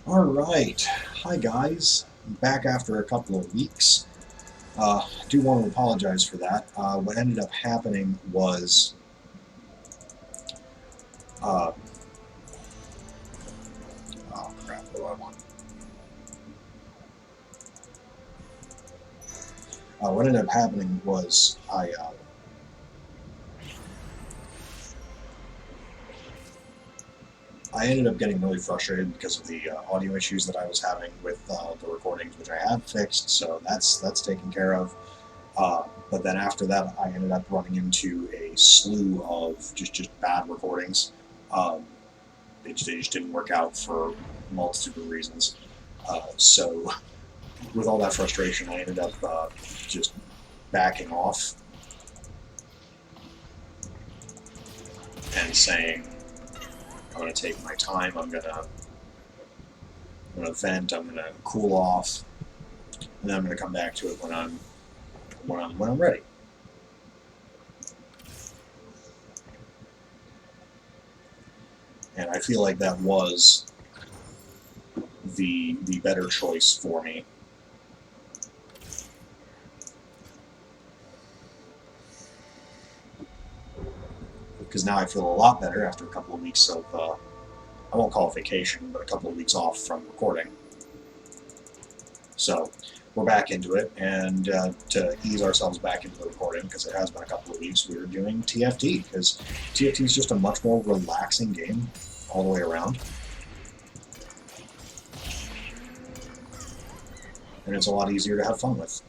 Alright, hi guys, I'm back after a couple of weeks. Do want to apologize for that. What ended up happening was, uh, oh crap, what do I want? What ended up happening was I ended up getting really frustrated because of the audio issues that I was having with the recordings, which I have fixed, so that's taken care of. But then after that, I ended up running into a slew of just bad recordings. Um, they just didn't work out for a multitude of reasons. So with all that frustration, I ended up just backing off and saying, I'm going to take my time. I'm gonna vent. I'm going to cool off, and then I'm going to come back to it when I'm ready. And I feel like that was the better choice for me. Because now I feel a lot better after a couple of weeks of, I won't call it vacation, but a couple of weeks off from recording. So we're back into it, and to ease ourselves back into the recording, because it has been a couple of weeks, we were doing TFT, because TFT is just a much more relaxing game all the way around. And it's a lot easier to have fun with.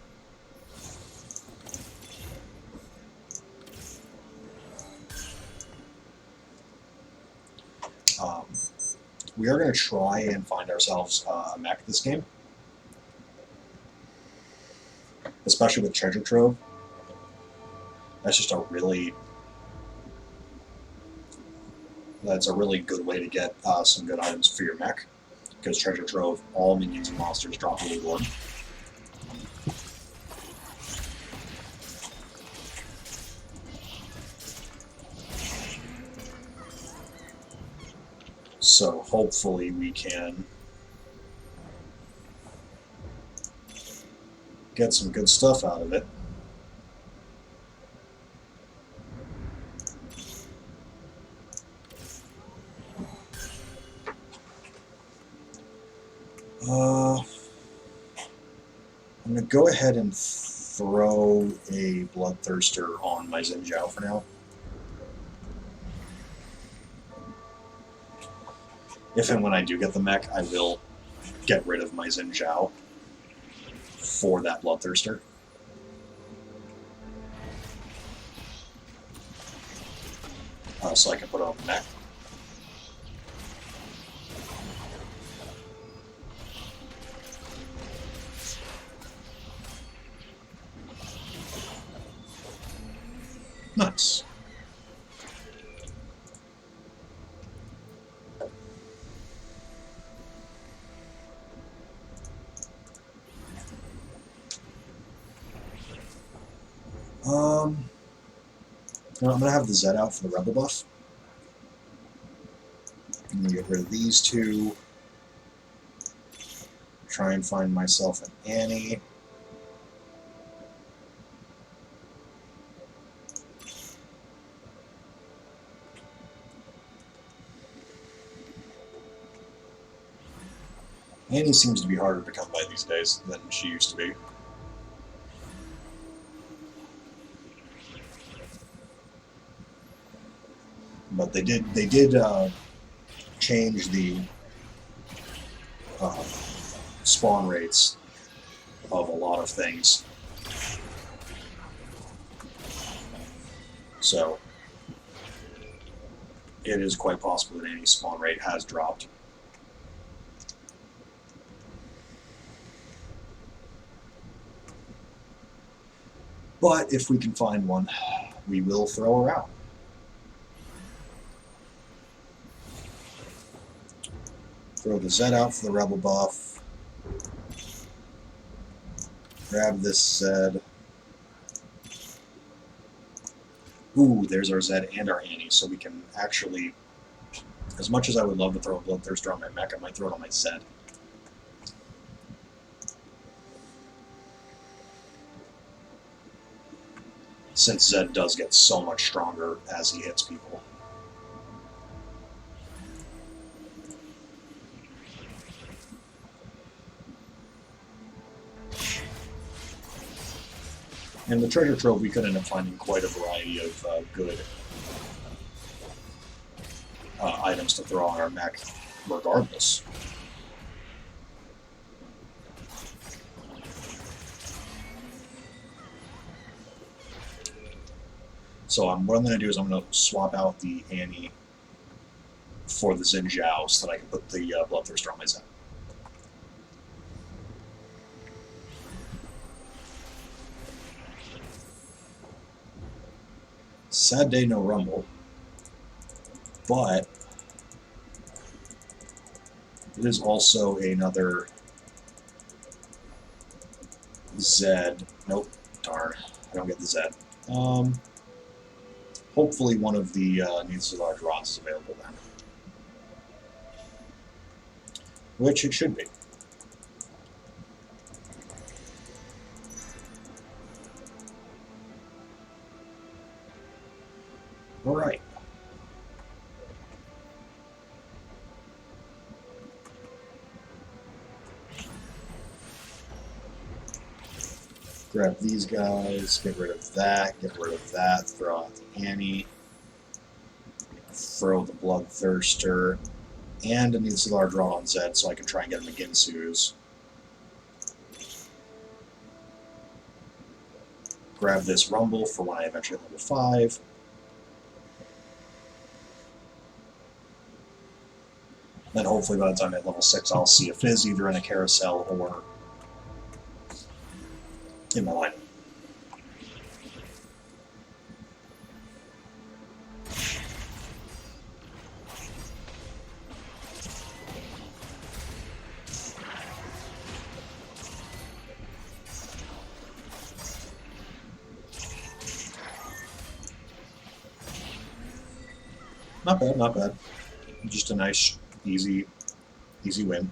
We are going to try and find ourselves a mech this game, especially with Treasure Trove. That's just that's a really good way to get some good items for your mech, because Treasure Trove, all minions and monsters drop a reward. So hopefully we can get some good stuff out of it. I'm going to go ahead and throw a Bloodthirster on my Zz'Rot for now. If and when I do get the mech, I will get rid of my Zz'Rot for that Bloodthirster. So I can put it on the mech. Nice. I'm going to have the Zed out for the Rebel buff. I'm going to get rid of these two. Try and find myself an Annie. Annie seems to be harder to come by these days than she used to be. But they did change the spawn rates of a lot of things. So it is quite possible that any spawn rate has dropped. But if we can find one, we will throw her out. Throw the Zed out for the Rebel buff. Grab this Zed. Ooh, there's our Zed and our Annie, so we can actually, as much as I would love to throw a Bloodthirster on my mech, I might throw it on my Zed. since Zed does get so much stronger as he hits people. In the treasure trove, we could end up finding quite a variety of good items to throw on our mech, regardless. So what I'm going to do is I'm going to swap out the Annie for the Zinjiao so that I can put the Bloodthirster on my Zen. Sad day, no Rumble, but it is also another Zed. Nope, darn, I don't get the Zed. Hopefully one of the needs of large rods is available then. Which it should be. Alright. Grab these guys, get rid of that, throw out the Annie, throw the Bloodthirster, and it needs a large rod on Zed so I can try and get him the Guinsoos. Grab this Rumble for when I eventually hit level 5. Then hopefully by the time I hit level 6 I'll see a Fizz either in a carousel or in my lineup. Not bad, not bad. Just a nice, easy win.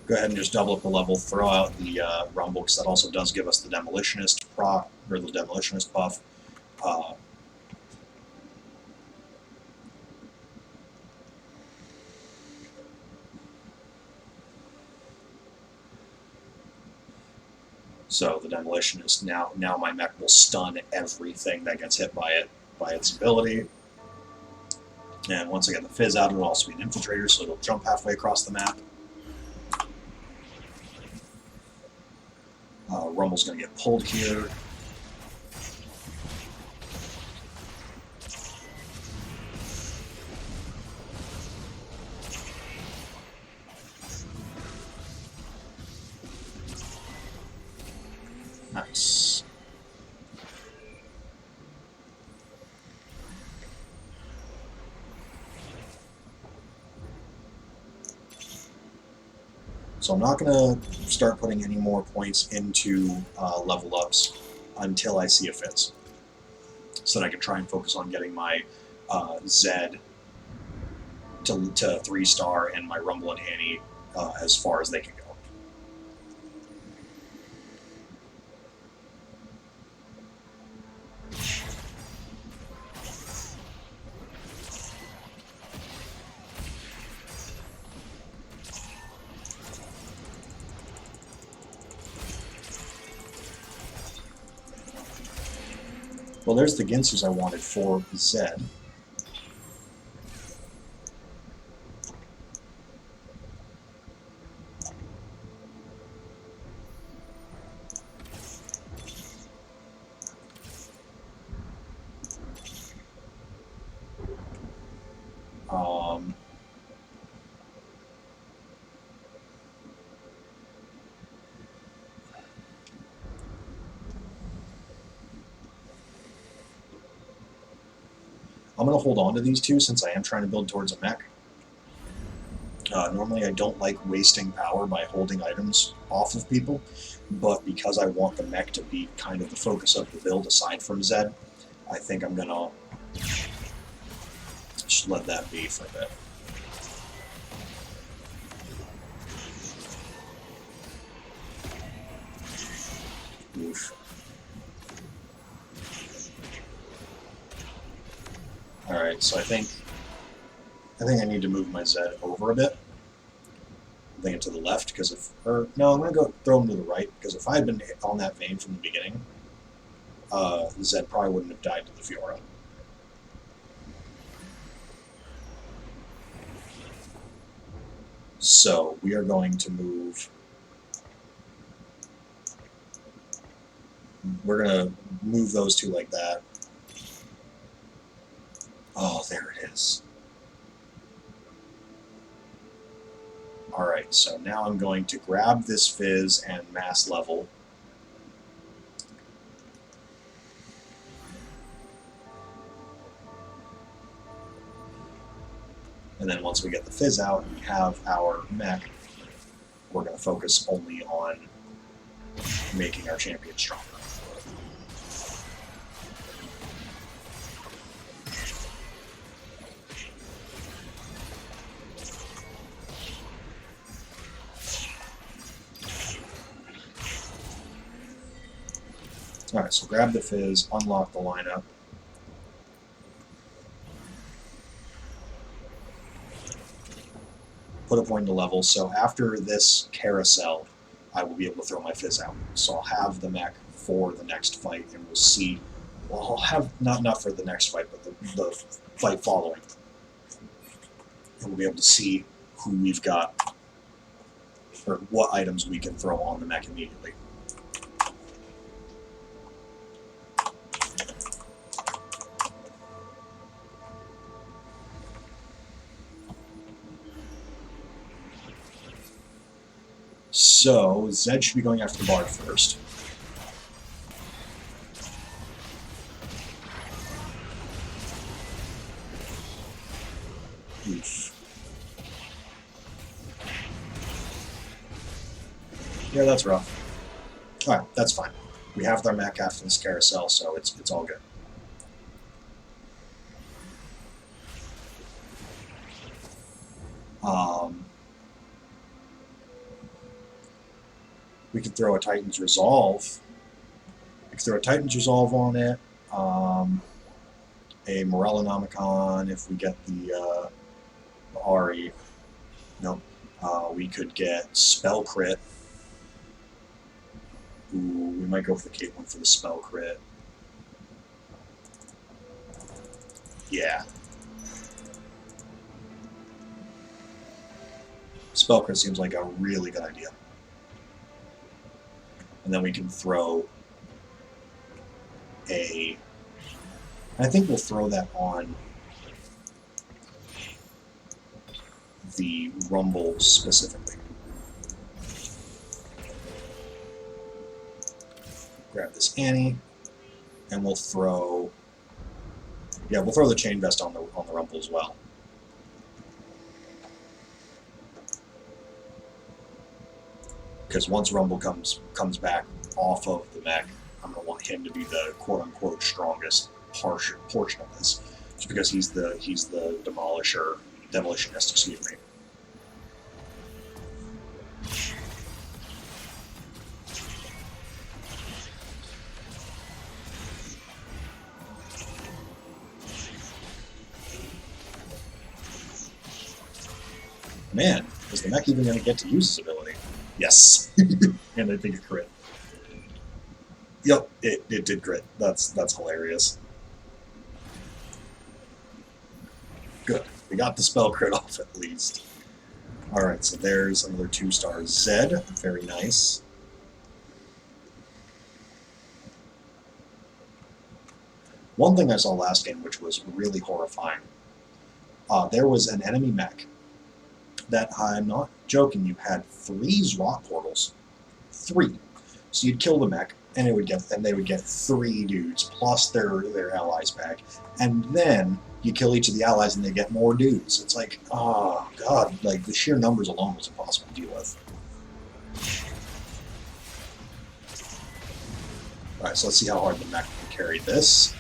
Go ahead and just double up the level, throw out the Rumble, because that also does give us the Demolitionist proc, or the Demolitionist buff. So the Demolitionist, now my mech will stun everything that gets hit by it, by its ability. And once I get the Fizz out, it'll also be an Infiltrator, so it'll jump halfway across the map. Rumble's going to get pulled here. Nice. So I'm not going to start putting any more points into level ups until I see a Fizz, so that I can try and focus on getting my Zed to 3-star and my Rumble and Annie as far as they can go. Well, there's the Guinsoos I wanted for Zed. I'm going to hold on to these two since I am trying to build towards a mech. Normally I don't like wasting power by holding items off of people, but because I want the mech to be kind of the focus of the build aside from Zed, I think I'm going to just let that be for a bit. Oof. Alright, so I think I need to move my Zed over a bit. I'm thinking to the left, because if... Or, no, I'm going to go throw him to the right, because if I had been on that vein from the beginning, Zed probably wouldn't have died to the Fiora. So, we are going to move... We're going to move those two like that. Oh, there it is. Alright, so now I'm going to grab this Fizz and mass level. And then once we get the Fizz out and we have our mech, we're going to focus only on making our champion stronger. Alright, so grab the Fizz, unlock the lineup. Put a point to level, so after this carousel, I will be able to throw my Fizz out. So I'll have the mech for the next fight, and we'll see... Well, I'll have... Not for the next fight, but the fight following. And we'll be able to see who we've got, or what items we can throw on the mech immediately. So, Zed should be going after the Bard first. Oof. Yeah, that's rough. Alright, that's fine. We have their mech after this carousel, so it's all good. We could throw a Titan's Resolve. We could throw a Titan's Resolve on it. A Morellonomicon if we get the Ari. Nope. We could get Spell Crit. Ooh, we might go for the Caitlyn for the Spell Crit. Yeah. Spell Crit seems like a really good idea. And then we can throw a... I think we'll throw that on the Rumble specifically. Grab this Annie, and we'll throw... Yeah, we'll throw the Chain Vest on the Rumble as well. Because once Rumble comes back off of the mech, I'm going to want him to be the quote-unquote strongest portion of this. Just because he's the demolitionist, excuse me. Man, is the mech even going to get to use his ability? Yes. And I think it crit. Yep, it did crit. That's hilarious. Good. We got the spell crit off at least. Alright, so there's another 2-star Zed. Very nice. One thing I saw last game, which was really horrifying, there was an enemy mech that, I'm not joking you, had 3 Zz'Rot portals. 3. So you'd kill the mech, and they would get 3 dudes, plus their allies back. And then you kill each of the allies and they get more dudes. It's like, oh god, like the sheer numbers alone was impossible to deal with. Alright, so let's see how hard the mech can carry this.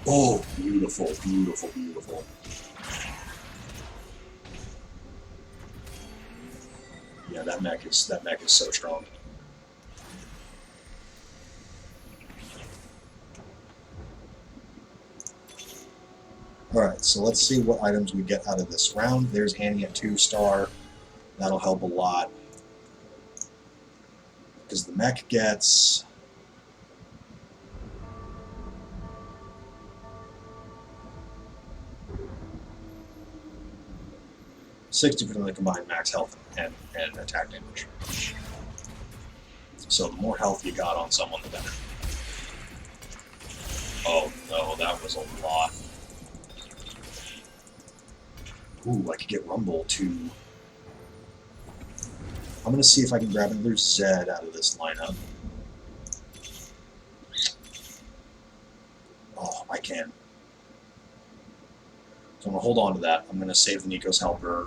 Oh, beautiful, beautiful, beautiful. Yeah, that mech is so strong. Alright, so let's see what items we get out of this round. There's Annie at 2-star. That'll help a lot. Because the mech gets... $60% of the combined max health and attack damage. So the more health you got on someone, the better. Oh no, that was a lot. Ooh, I could get Rumble too. I'm gonna see if I can grab another Zed out of this lineup. Oh, I can. So I'm gonna hold on to that. I'm gonna save the Nico's Helper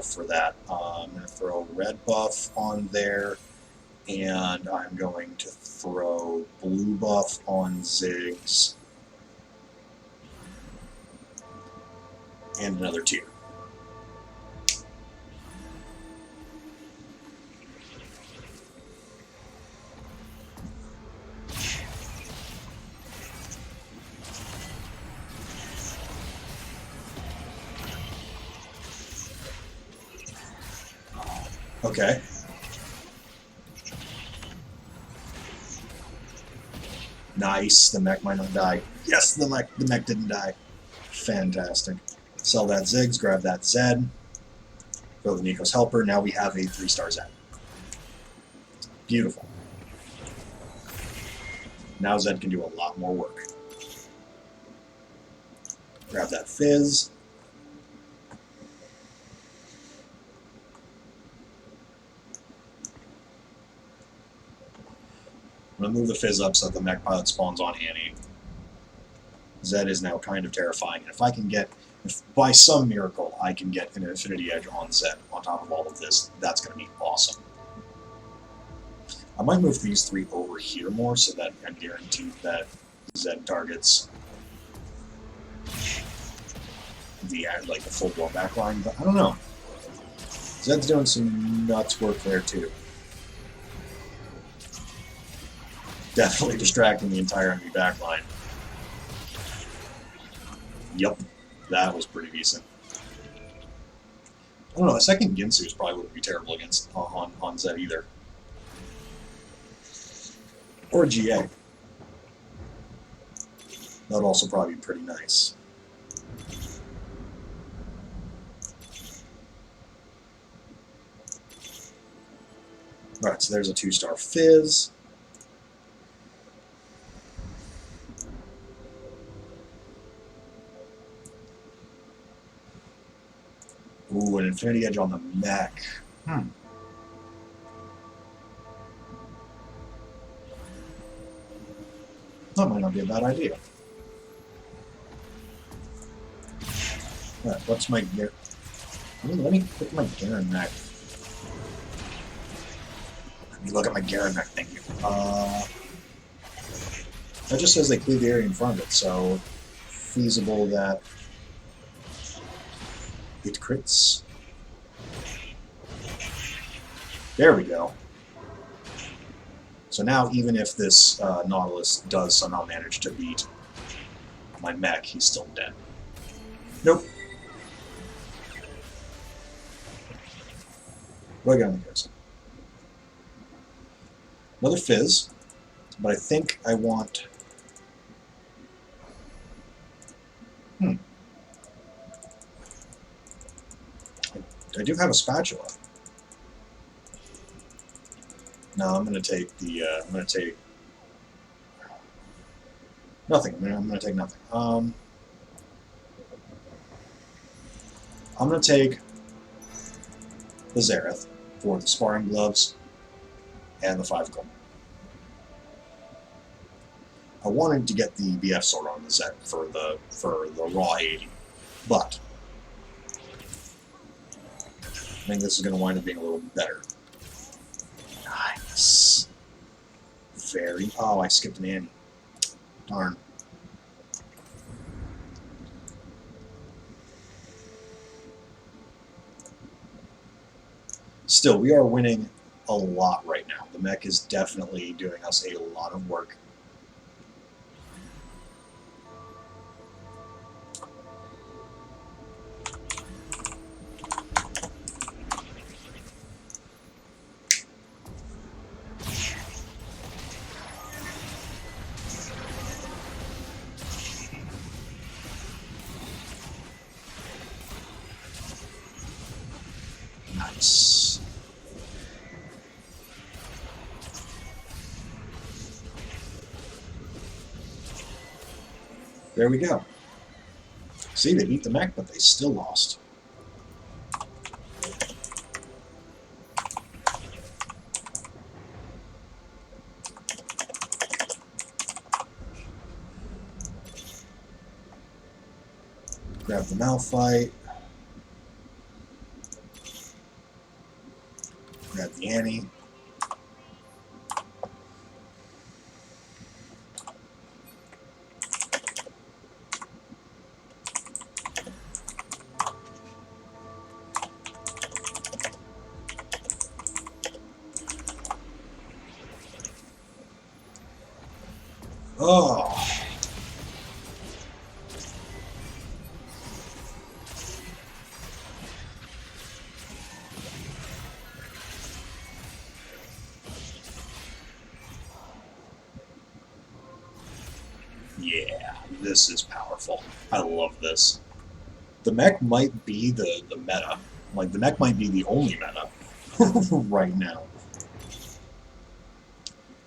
for that. I'm gonna throw red buff on there, and I'm going to throw blue buff on Ziggs, and another tier. Okay. Nice. The mech might not die. Yes, the mech didn't die. Fantastic. Sell that Ziggs, grab that Zed. Throw the Nico's Helper. Now we have a 3-star Zed. Beautiful. Now Zed can do a lot more work. Grab that Fizz. I'm going to move the Fizz up so that the Mech-Pilot spawns on Annie. Zed is now kind of terrifying. And if I can get, if by some miracle I can get an Infinity Edge on Zed on top of all of this, that's going to be awesome. I might move these 3 over here more so that I'm guaranteed that Zed targets the full-blown backline, but I don't know. Zed's doing some nuts work there too. Definitely distracting the entire enemy backline. Yep, that was pretty decent. I don't know, a second Guinsoo probably wouldn't be terrible against on Zed either. Or a GA. That'd also probably be pretty nice. Alright, so there's a 2-star Fizz. Ooh, an Infinity Edge on the mech. That might not be a bad idea. Alright, what's my gear? Let me look at my Garen mech. Let me look at my Garen mech, thank you. That just says they clear the area in front of it, so feasible that it crits. There we go. So now, even if this Nautilus does somehow manage to beat my mech, he's still dead. Nope. What do I got on the carousel? Another Fizz, but I think I want... I do have a spatula. No, I'm going to take the, I'm going to take nothing. I'm going to take nothing. I'm going to take the Zz'Rot for the Sparring Gloves and the 5 gold. I wanted to get the BF sword on the Zed for the raw 80, but I think this is going to wind up being a little better. Nice. Very... Oh, I skipped an Annie. Darn. still, we are winning a lot right now. The mech is definitely doing us a lot of work. Nice. There we go. See, they beat the mech, but they still lost. Grab the Malphite. Grab the Annie. Oh. Yeah, this is powerful. I love this. The mech might be the meta. Like, the mech might be the only meta right now.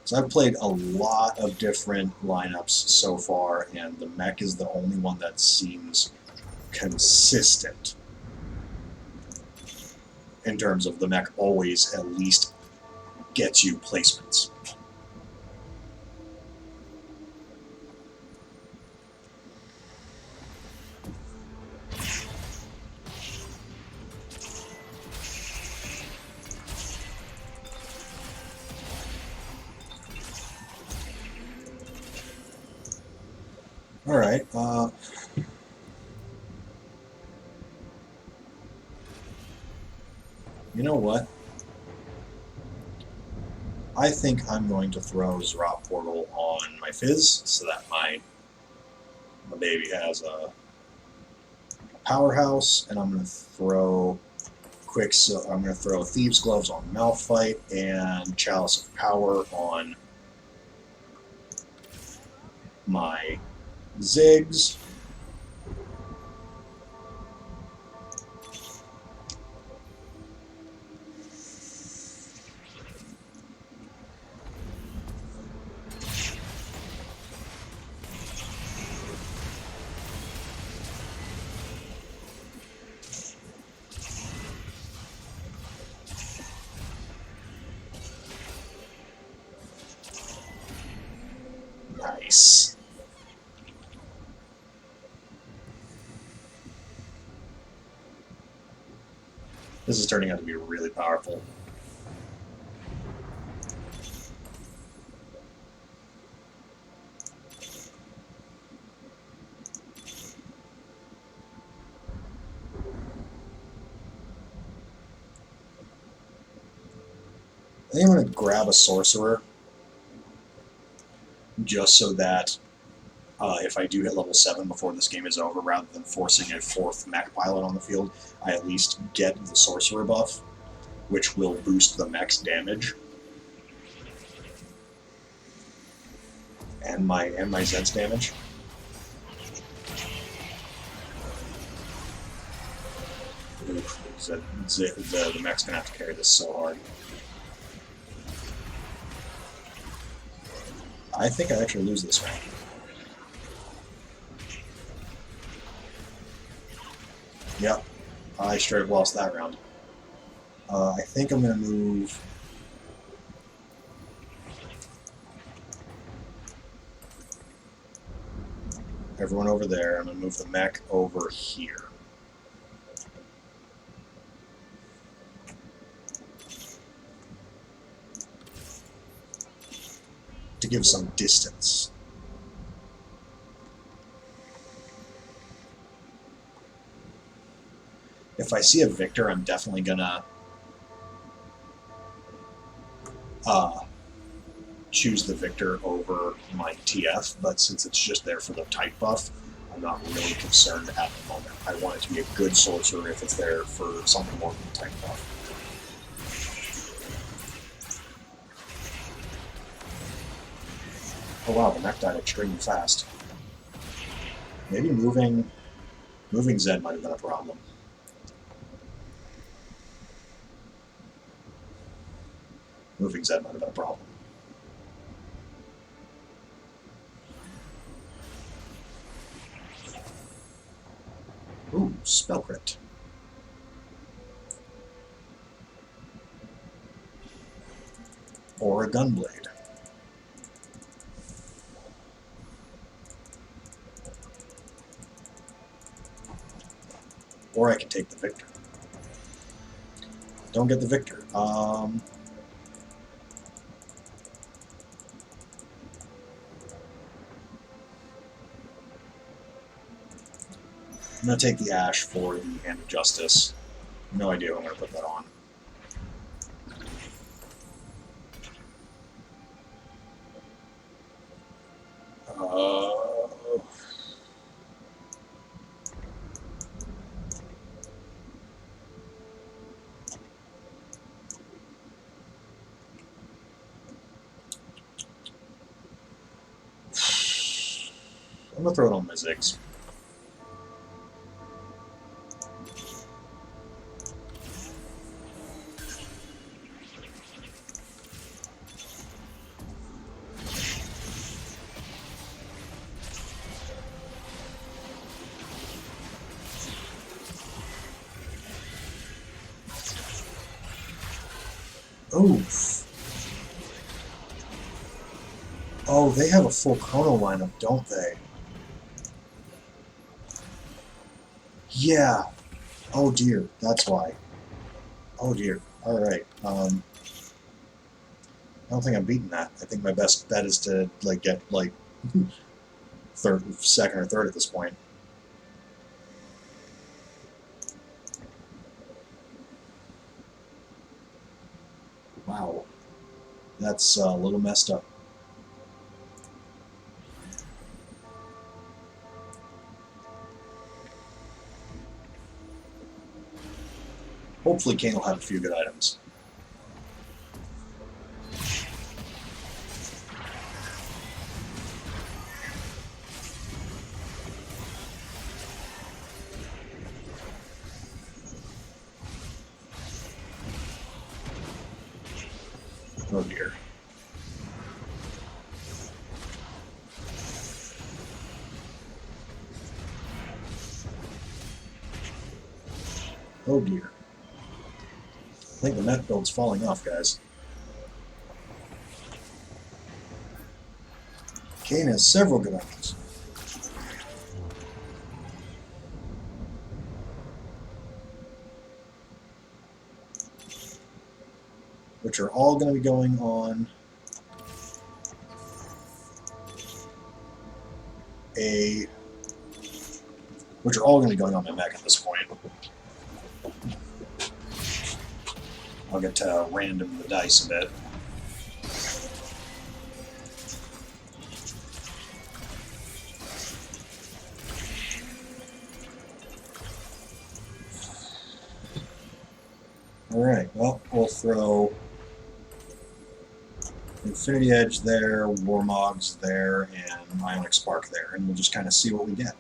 So I've played a lot of different lineups so far, and the mech is the only one that seems consistent in terms of the mech always at least gets you placements. Alright, you know what? I think I'm going to throw Zz'Rot Portal on my Fizz so that my baby has a powerhouse, and I'm going to throw I'm going to throw Thieves Gloves on Malphite and Chalice of Power on my Ziggs. Nice. This is turning out to be really powerful. I think I'm going to grab a Sorcerer just so that if I do hit level 7 before this game is over, rather than forcing a 4th Mech-Pilot on the field, I at least get the Sorcerer buff, which will boost the mech's damage. And my Zed's damage. Oof, the mech's going to have to carry this so hard. I think I actually lose this round. Yep, I straight up lost that round. I think I'm going to move... everyone over there. I'm going to move the mech over here. To give some distance. If I see a Victor, I'm definitely gonna choose the Victor over my TF, but since it's just there for the type buff, I'm not really concerned at the moment. I want it to be a good Sorcerer if it's there for something more than the type buff. Oh wow, the mech died extremely fast. Maybe moving Zed might have been a problem. Moving Zed might have been a problem. Ooh, spell crit. Or a Gunblade. Or I can take the Victor. Don't get the Victor. I'm going to take the Ash for the Hand of Justice. No idea who I'm going to put that on. I'm going to throw it on my Ziggs. Oof. Oh, they have a full Chrono lineup, don't they? Yeah. Oh dear, that's why. Oh dear. Alright. I don't think I'm beating that. I think my best bet is to get second or third at this point. Wow. That's a little messed up. Hopefully Kane will have a few good items. Oh dear. Oh dear. I think the mech build's falling off, guys. Kane has several good items. Which are all going to be going on my mech at this point. I'll get to random the dice a bit. Alright, well, we'll throw Infinity Edge there, Warmogs there, and Ionic Spark there, and we'll just kind of see what we get.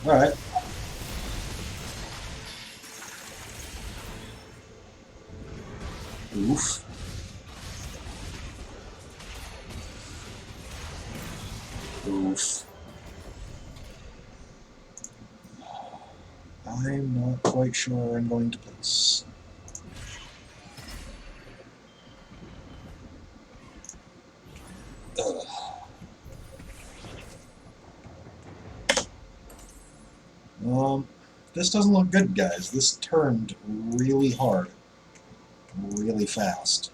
Alright. Oof. Oof. I'm not quite sure I'm going to place. This doesn't look good, guys. This turned really hard, really fast.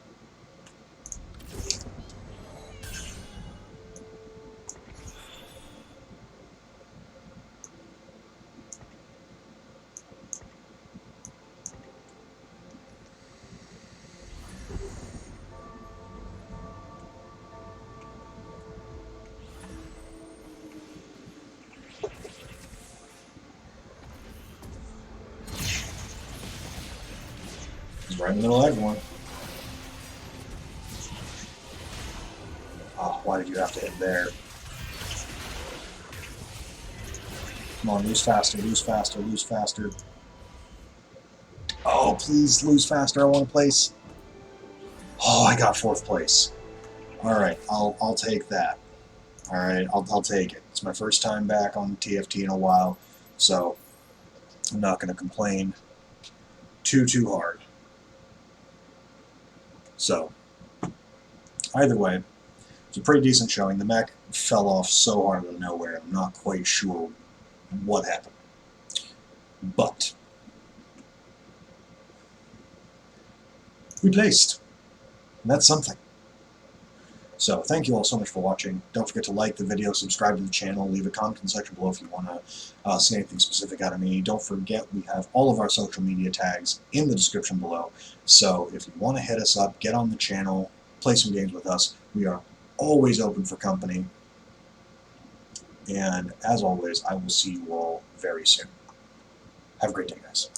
He's right in the middle of everyone. Oh, why did you have to hit there? Come on, lose faster, lose faster, lose faster. Oh, please lose faster. I want to place. Oh, I got 4th place. All right, I'll take that. All right, I'll take it. It's my first time back on TFT in a while, so I'm not going to complain too hard. So, either way, it's a pretty decent showing. The mech fell off so hard out of nowhere, I'm not quite sure what happened. But we placed, and that's something. So thank you all so much for watching. Don't forget to like the video, subscribe to the channel, leave a comment in the section below if you want to see anything specific out of me. Don't forget we have all of our social media tags in the description below. So if you want to hit us up, get on the channel, play some games with us. We are always open for company. And as always, I will see you all very soon. Have a great day, guys.